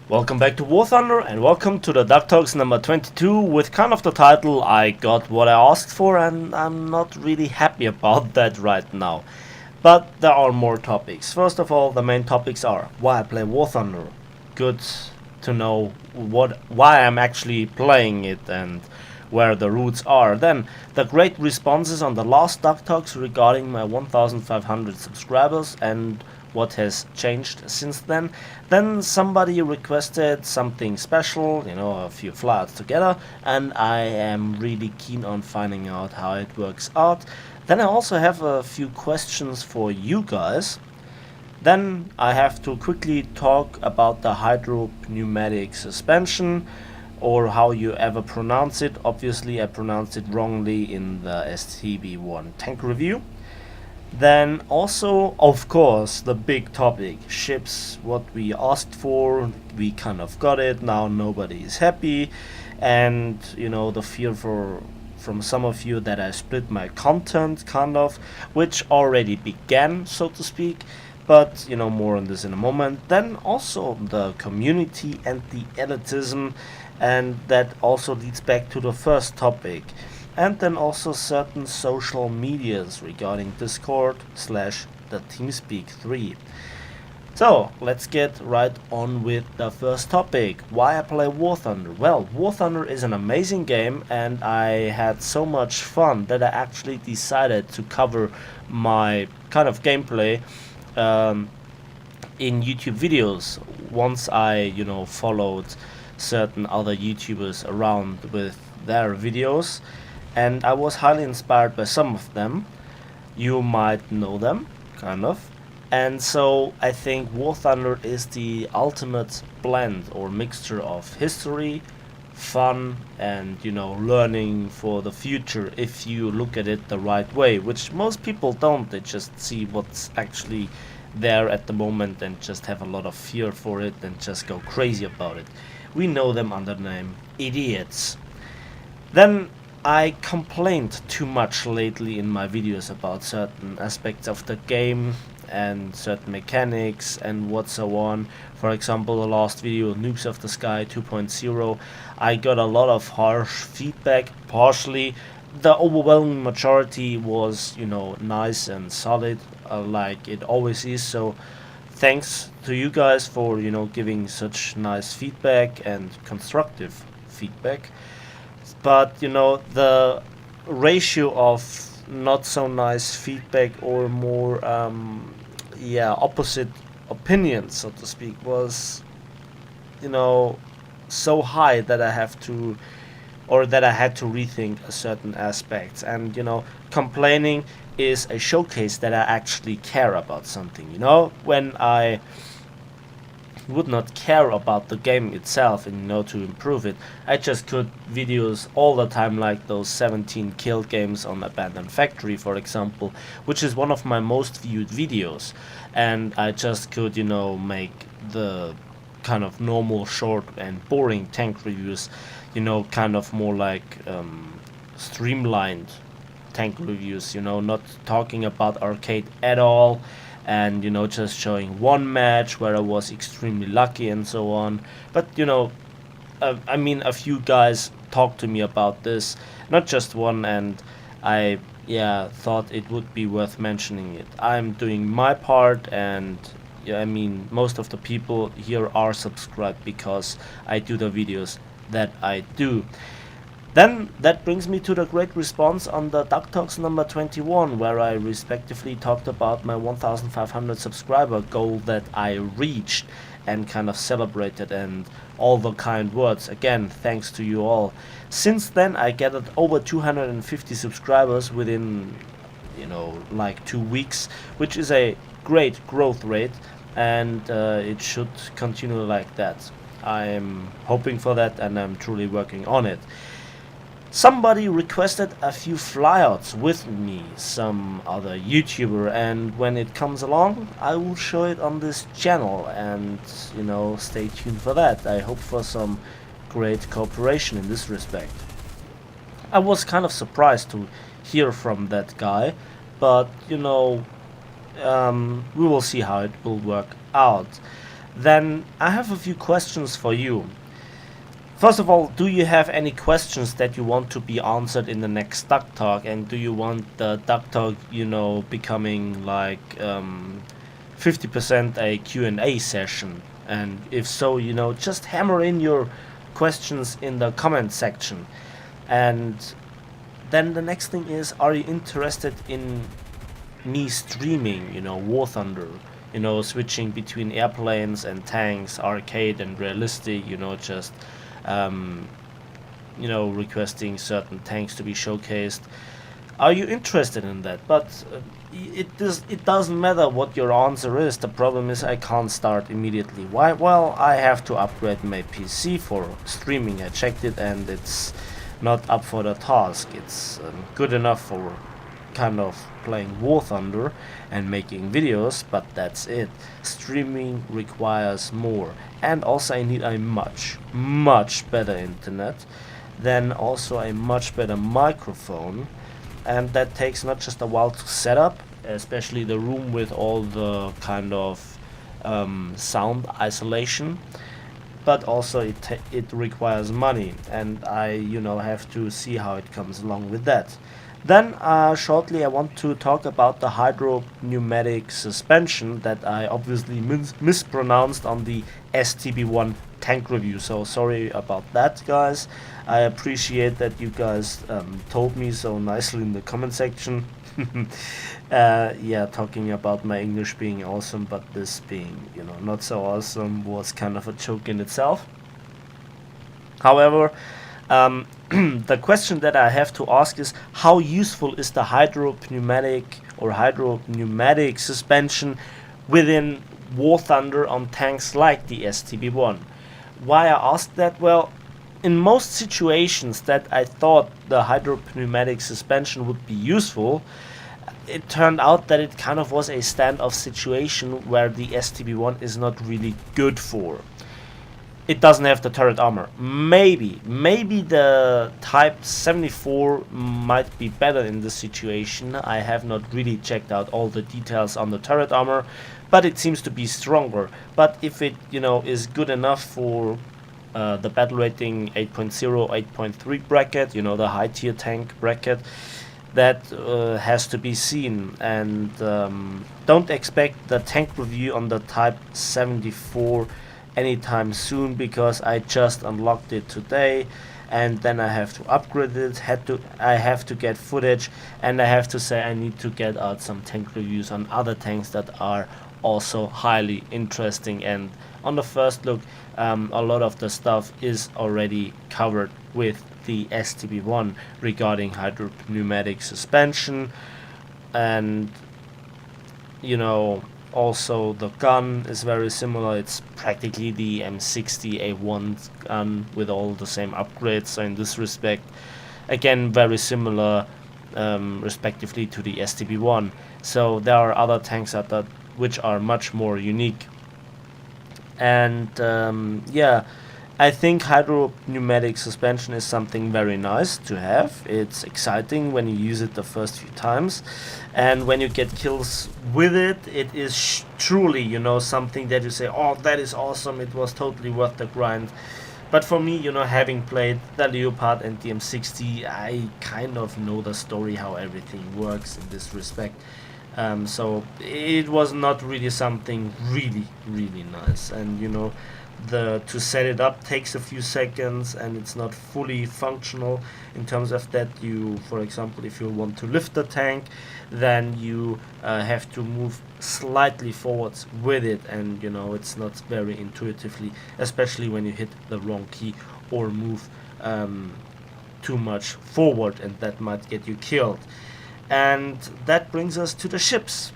Welcome back to War Thunder and welcome to the Duck Talks number 22 with kind of the title I got what I asked for, and I'm not really happy about that right now. But there are more topics. First of all, the main topics are why I play War Thunder. Good to know why I'm actually playing it and where the roots are. Then the great responses on the last Duck Talks regarding my 1500 subscribers and what has changed since then. Then somebody requested something special, a few flyouts together, and I am really keen on finding out how it works out. Then I also have a few questions for you guys. Then I have to quickly talk about the hydro-pneumatic suspension, or how you ever pronounce it. Obviously I pronounced it wrongly in the STB1 tank review. Then also, of course, the big topic, ships, what we asked for, we kind of got it, now nobody is happy, and the fear from some of you that I split my content, kind of, which already began, so to speak, but more on this in a moment. Then also the community and the elitism, and that also leads back to the first topic. And then also certain social medias regarding Discord / the TeamSpeak 3. So let's get right on with the first topic. Why I play War Thunder? Well, War Thunder is an amazing game, and I had so much fun that I actually decided to cover my kind of gameplay in YouTube videos. Once I followed certain other YouTubers around with their videos, and I was highly inspired by some of them. You might know them, kind of. And so I think War Thunder is the ultimate blend or mixture of history, fun, and learning for the future if you look at it the right way, which most people don't. They just see what's actually there at the moment and just have a lot of fear for it and just go crazy about it. We know them under the name idiots. Then I complained too much lately in my videos about certain aspects of the game and certain mechanics and what so on. For example, the last video, Nukes of the Sky 2.0, I got a lot of harsh feedback. Partially, the overwhelming majority was, nice and solid, like it always is. So thanks to you guys for, giving such nice feedback and constructive feedback. But the ratio of not so nice feedback or more opposite opinions, so to speak, was so high that I had to rethink a certain aspects. And complaining is a showcase that I actually care about something. When I would not care about the game itself and to improve it, I just could videos all the time, like those 17 kill games on Abandoned Factory, for example, which is one of my most viewed videos, and I just could make the kind of normal, short and boring tank reviews, kind of more like streamlined tank reviews, not talking about arcade at all, and just showing one match where I was extremely lucky and so on. But I mean, a few guys talked to me about this, not just one, and I thought it would be worth mentioning it. I'm doing my part, and I mean, most of the people here are subscribed because I do the videos that I do. Then that brings me to the great response on the Duck Talks number 21, where I respectively talked about my 1500 subscriber goal that I reached and kind of celebrated, and all the kind words. Again, thanks to you all. Since then I gathered over 250 subscribers within like 2 weeks, which is a great growth rate, and it should continue like that. I'm hoping for that, and I'm truly working on it. Somebody requested a few flyouts with me, some other YouTuber, and when it comes along I will show it on this channel, and stay tuned for that. I hope for some great cooperation in this respect. I was kind of surprised to hear from that guy, but we will see how it will work out. then I have a few questions for you. First of all, do you have any questions that you want to be answered in the next Duck Talk? And do you want the Duck Talk, becoming like 50% a Q&A session? And if so, just hammer in your questions in the comment section. And then the next thing is, are you interested in me streaming, War Thunder? Switching between airplanes and tanks, arcade and realistic, just requesting certain tanks to be showcased. Are you interested in that? But it doesn't matter what your answer is. The problem is I can't start immediately. Why? Well, I have to upgrade my PC for streaming. I checked it and it's not up for the task. It's good enough for kind of playing War Thunder and making videos, but that's it. Streaming requires more, and also I need a much better internet, then also a much better microphone, and that takes not just a while to set up, especially the room with all the kind of sound isolation, but also it requires money, and I have to see how it comes along with that. Then shortly I want to talk about the hydro-pneumatic suspension that I obviously mispronounced on the STB1 tank review, so sorry about that, guys. I appreciate that you guys told me so nicely in the comment section. Yeah, talking about my English being awesome, but this being not so awesome was kind of a joke in itself. However, the question that I have to ask is, how useful is the hydro-pneumatic suspension within War Thunder on tanks like the STB1? Why I ask that? Well, in most situations that I thought the hydro-pneumatic suspension would be useful, it turned out that it kind of was a standoff situation where the STB1 is not really good for. It doesn't have the turret armor. Maybe the Type 74 might be better in this situation. I have not really checked out all the details on the turret armor, but it seems to be stronger. But if it is good enough for the battle rating 8.0, 8.3 bracket, the high tier tank bracket, that has to be seen. And don't expect the tank review on the Type 74 anytime soon, because I just unlocked it today, and then I have to upgrade it. I have to get footage, and I have to say I need to get out some tank reviews on other tanks that are also highly interesting. And on the first look, a lot of the stuff is already covered with the STB1 regarding hydro-pneumatic suspension, and also the gun is very similar. It's practically the M60A1 gun with all the same upgrades, so in this respect, again, very similar respectively to the STB1. So there are other tanks out there which are much more unique. And yeah, I think hydro-pneumatic suspension is something very nice to have. It's exciting when you use it the first few times, and when you get kills with it, it is truly, something that you say, oh, that is awesome, it was totally worth the grind. But for me, having played the Leopard and the M60, I kind of know the story, how everything works in this respect. So it was not really something really nice, and to set it up takes a few seconds, and it's not fully functional in terms of that. You, for example, if you want to lift the tank, then you have to move slightly forwards with it, and it's not very intuitively, especially when you hit the wrong key or move too much forward, and that might get you killed. And that brings us to the ships.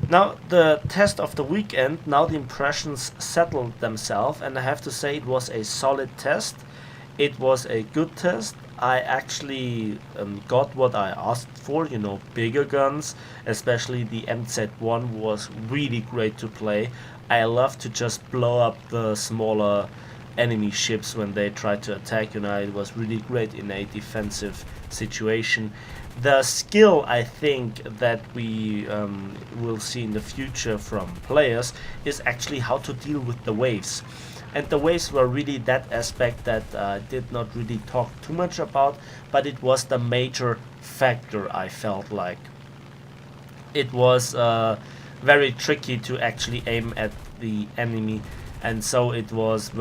Now, the test of the weekend, now the impressions settled themselves, and I have to say it was a solid test. It was a good test. I actually got what I asked for, bigger guns, especially the MZ1 was really great to play. I love to just blow up the smaller enemy ships when they try to attack. It was really great in a defensive situation. The skill I think that we will see in the future from players is actually how to deal with the waves. And the waves were really that aspect that I did not really talk too much about, but it was the major factor. I felt like it was very tricky to actually aim at the enemy, and so it was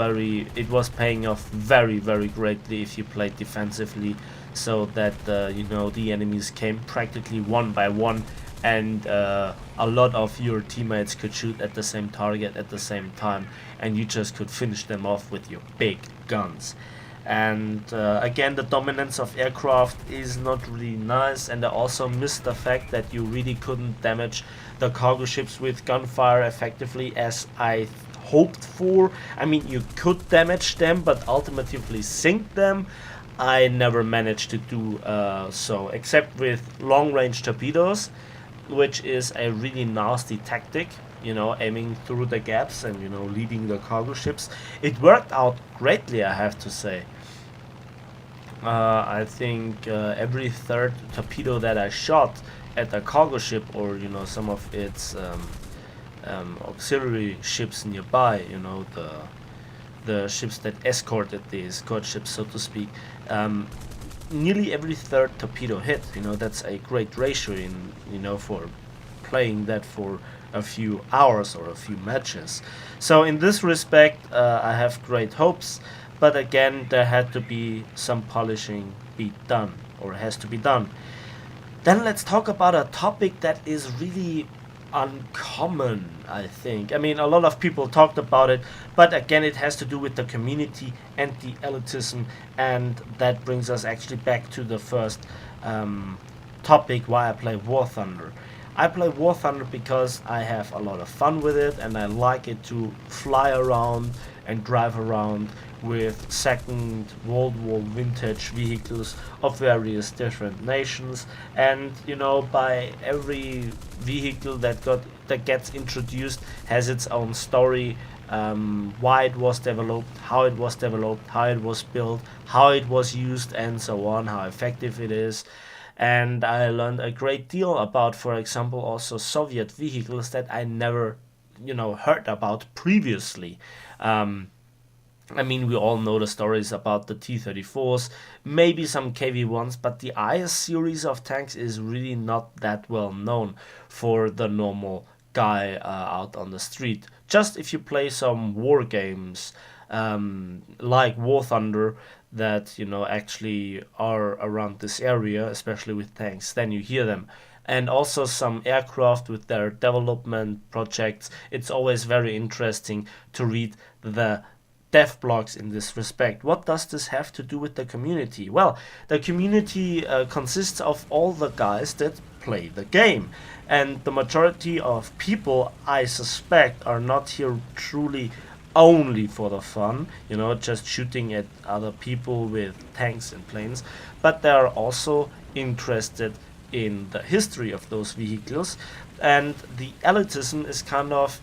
paying off very greatly if you played defensively, so that the enemies came practically one by one, and a lot of your teammates could shoot at the same target at the same time, and you just could finish them off with your big guns. And again, the dominance of aircraft is not really nice, and I also missed the fact that you really couldn't damage the cargo ships with gunfire effectively as I hoped for. I mean, you could damage them, but ultimately sink them. I never managed to do so, except with long range torpedoes, which is a really nasty tactic. Aiming through the gaps and leading the cargo ships. It worked out greatly, I have to say. I think every third torpedo that I shot at a cargo ship, or some of its auxiliary ships nearby, the ships that escorted the escort ships, so to speak, nearly every third torpedo hit. That's a great ratio for playing that for a few hours or a few matches. So in this respect, I have great hopes. But again, there had to be some polishing be done, or has to be done. Then let's talk about a topic that is really uncommon, I think. I mean, a lot of people talked about it, but again, it has to do with the community and the elitism, and that brings us actually back to the first topic, why I play War Thunder. I play War Thunder because I have a lot of fun with it, and I like it to fly around and drive around with Second World War vintage vehicles of various different nations. And by every vehicle that gets introduced has its own story. Why it was developed, how it was developed, how it was built, how it was used, and so on, how effective it is. And I learned a great deal about, for example, also Soviet vehicles that I never, heard about previously. Um, I mean, we all know the stories about the T-34s, maybe some KV-1s, but the IS series of tanks is really not that well known for the normal guy out on the street. Just if you play some war games like War Thunder that actually are around this area, especially with tanks, then you hear them. And also some aircraft with their development projects. It's always very interesting to read the dev blogs in this respect. What does this have to do with the community? Well, the community consists of all the guys that play the game. And the majority of people, I suspect, are not here truly only for the fun, just shooting at other people with tanks and planes, but they are also interested in the history of those vehicles. And the elitism is kind of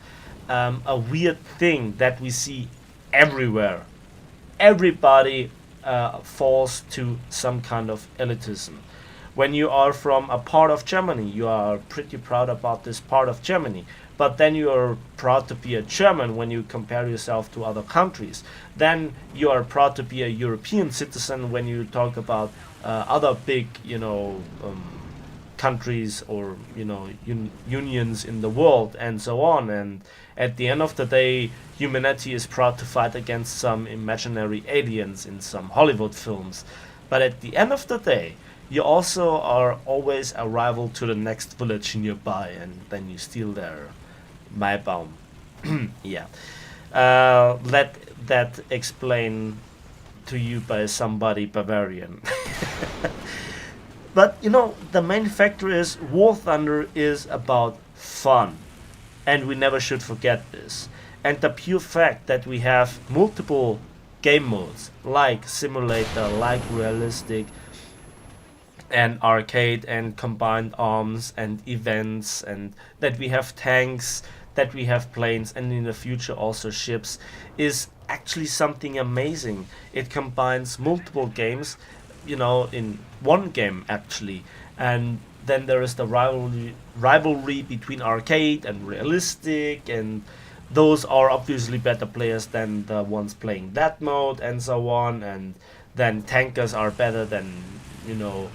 a weird thing that we see everywhere. Everybody falls to some kind of elitism. When you are from a part of Germany, you are pretty proud about this part of Germany. But then you are proud to be a German when you compare yourself to other countries. Then you are proud to be a European citizen when you talk about other big, countries or unions in the world and so on. And at the end of the day, humanity is proud to fight against some imaginary aliens in some Hollywood films. But at the end of the day, you also are always a rival to the next village nearby, and then you steal their Maibaum. Yeah. Let that explain to you by somebody Bavarian. But the main factor is War Thunder is about fun, and we never should forget this. And the pure fact that we have multiple game modes, like simulator, like realistic, and arcade, and combined arms, and events, and that we have tanks, that we have planes, and in the future also ships, is actually something amazing. It combines multiple games in one game actually. And then there is the rivalry between arcade and realistic, and those are obviously better players than the ones playing that mode and so on. And then tankers are better than you know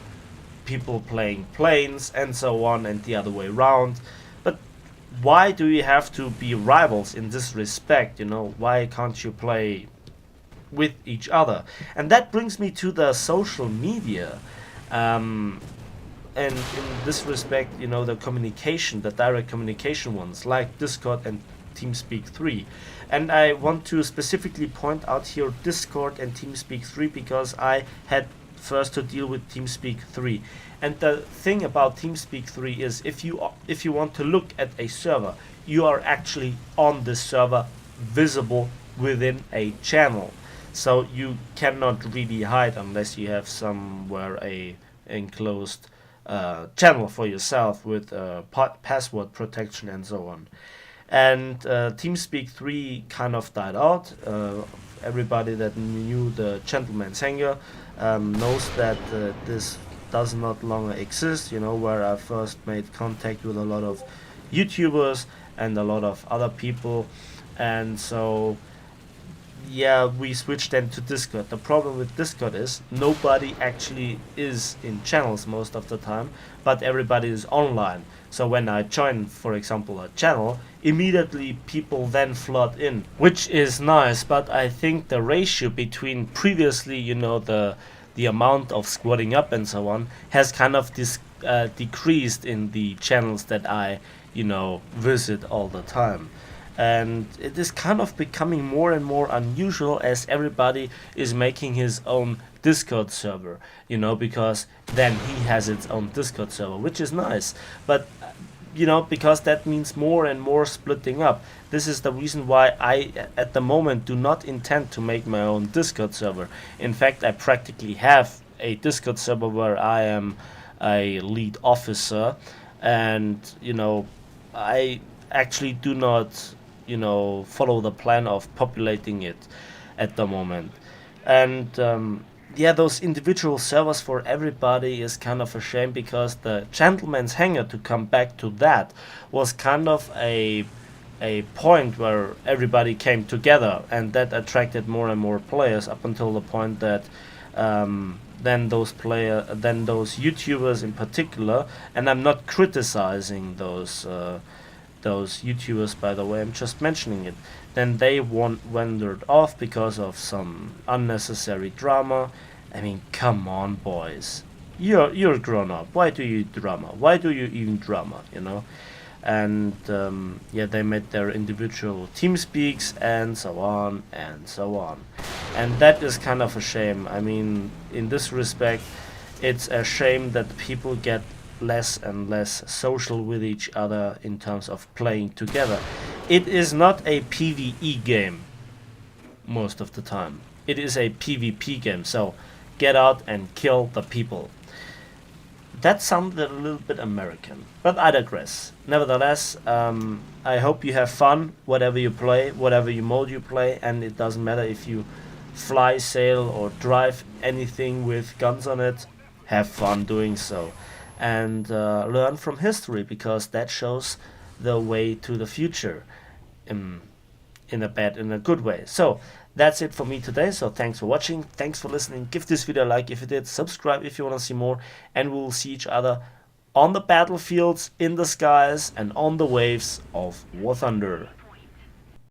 people playing planes and so on, and the other way around. But why do you have to be rivals in this respect? Why can't you play with each other? And that brings me to the social media. Um, and in this respect, the communication, the direct communication ones like Discord and TeamSpeak 3. And I want to specifically point out here Discord and TeamSpeak 3 because I had first to deal with TeamSpeak 3. And the thing about TeamSpeak 3 is if you want to look at a server, you are actually on the server, visible within a channel. So you cannot really hide unless you have somewhere a enclosed channel for yourself with password protection and so on. And TeamSpeak 3 kind of died out. Everybody that knew the Gentleman's Hangar knows that this does not longer exist, where I first made contact with a lot of YouTubers and a lot of other people. And so yeah, we switched then to Discord. The problem with Discord is nobody actually is in channels most of the time, but everybody is online. So when I join, for example, a channel, immediately people then flood in, which is nice. But I think the ratio between previously, the amount of squatting up and so on, has kind of decreased in the channels that I, visit all the time. And it is kind of becoming more and more unusual as everybody is making his own Discord server, because then he has its own Discord server, which is nice. But because that means more and more splitting up. This is the reason why I at the moment do not intend to make my own Discord server. In fact, I practically have a Discord server where I am a lead officer, and I actually do not follow the plan of populating it at the moment. And yeah, those individual servers for everybody is kind of a shame, because the Gentleman's Hangar, to come back to that, was kind of a point where everybody came together, and that attracted more and more players up until the point that then those YouTubers in particular, and I'm not criticizing those YouTubers, by the way, I'm just mentioning it. Then they wandered off because of some unnecessary drama. I mean, come on, boys. You're grown up. Why do you drama? Why do you even drama? And yeah, they made their individual team speaks and so on and so on. And that is kind of a shame. I mean, in this respect, it's a shame that people get less and less social with each other in terms of playing together. It is not a PvE game most of the time. It is a PvP game, so get out and kill the people. That sounded a little bit American, but I digress. Nevertheless, I hope you have fun, whatever you play, whatever mode you play, and it doesn't matter if you fly, sail, or drive anything with guns on it. Have fun doing so. And learn from history, because that shows the way to the future in a good way. So that's it for me today. So thanks for watching, thanks for listening. Give this video a like if you did, subscribe if you want to see more, and we'll see each other on the battlefields, in the skies, and on the waves of War Thunder.